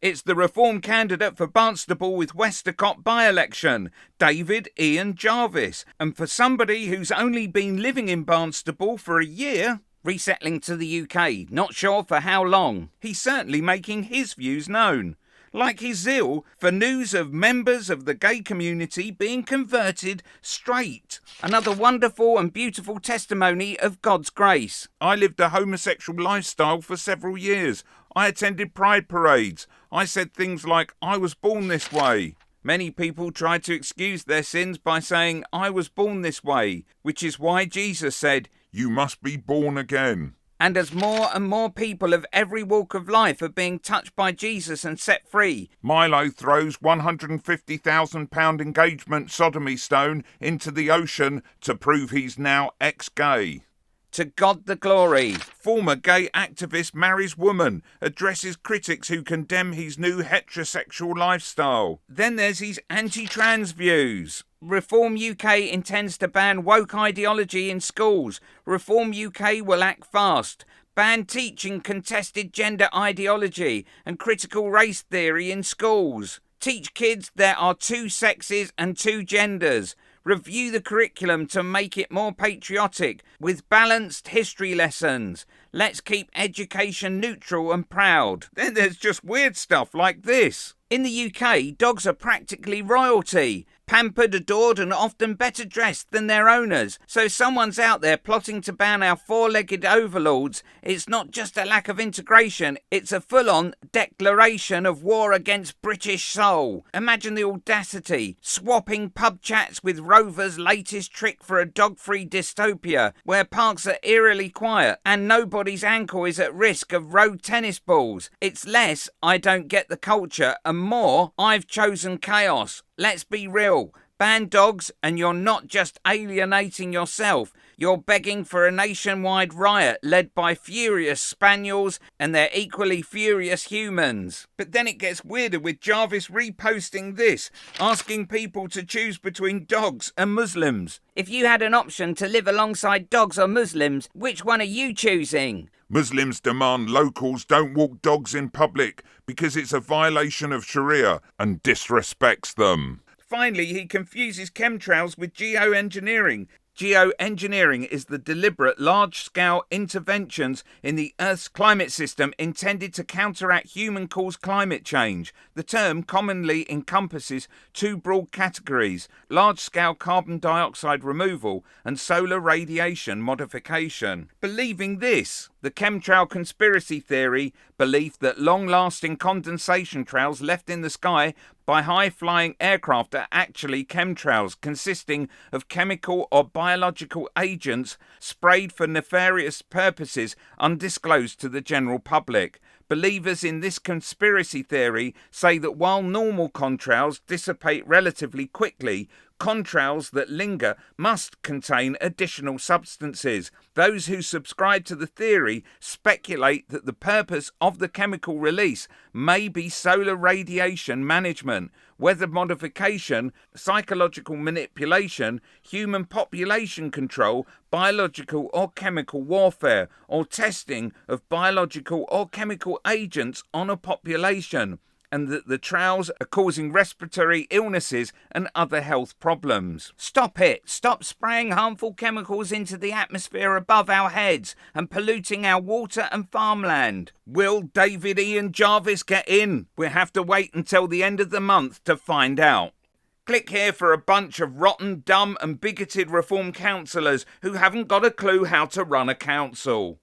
It's the Reform candidate for Barnstaple with Westercott by-election, David Ian Jarvis. And for somebody who's only been living in Barnstaple for a year, resettling to the UK, not sure for how long, he's certainly making his views known. Like his zeal for news of members of the gay community being converted straight. Another wonderful and beautiful testimony of God's grace. I lived a homosexual lifestyle for several years. I attended pride parades. I said things like, I was born this way. Many people try to excuse their sins by saying, I was born this way, which is why Jesus said, you must be born again. And as more and more people of every walk of life are being touched by Jesus and set free, Milo throws £150,000 engagement sodomy stone into the ocean to prove he's now ex-gay. To God the glory. Former gay activist marries woman, addresses critics who condemn his new heterosexual lifestyle. Then there's his anti-trans views. Reform UK intends to ban woke ideology in schools. Reform UK will act fast. Ban teaching contested gender ideology and critical race theory in schools. Teach kids there are two sexes and two genders. Review the curriculum to make it more patriotic with balanced history lessons. Let's keep education neutral and proud. Then there's just weird stuff like this. In the UK, dogs are practically royalty. Pampered, adored and often better dressed than their owners. So someone's out there plotting to ban our four-legged overlords. It's not just a lack of integration, it's a full-on declaration of war against British soul. Imagine the audacity. Swapping pub chats with Rover's latest trick for a dog-free dystopia, where parks are eerily quiet and nobody's ankle is at risk of road tennis balls. It's less, I don't get the culture, and more, I've chosen chaos. Let's be real. Ban dogs and you're not just alienating yourself. You're begging for a nationwide riot led by furious spaniels and their equally furious humans. But then it gets weirder with Jarvis reposting this, asking people to choose between dogs and Muslims. If you had an option to live alongside dogs or Muslims, which one are you choosing? Muslims demand locals don't walk dogs in public because it's a violation of Sharia and disrespects them. Finally, he confuses chemtrails with geoengineering. Geoengineering is the deliberate large-scale interventions in the Earth's climate system intended to counteract human-caused climate change. The term commonly encompasses two broad categories: large-scale carbon dioxide removal and solar radiation modification. Believing this, the chemtrail conspiracy theory, belief that long-lasting condensation trails left in the sky by high-flying aircraft are actually chemtrails consisting of chemical or biological agents sprayed for nefarious purposes undisclosed to the general public. Believers in this conspiracy theory say that while normal contrails dissipate relatively quickly, contrails that linger must contain additional substances. Those who subscribe to the theory speculate that the purpose of the chemical release may be solar radiation management, weather modification, psychological manipulation, human population control, biological or chemical warfare, or testing of biological or chemical agents on a population, and that the trails are causing respiratory illnesses and other health problems. Stop it! Stop spraying harmful chemicals into the atmosphere above our heads and polluting our water and farmland. Will David Ian Jarvis get in? We'll have to wait until the end of the month to find out. Click here for a bunch of rotten, dumb and bigoted Reform councillors who haven't got a clue how to run a council.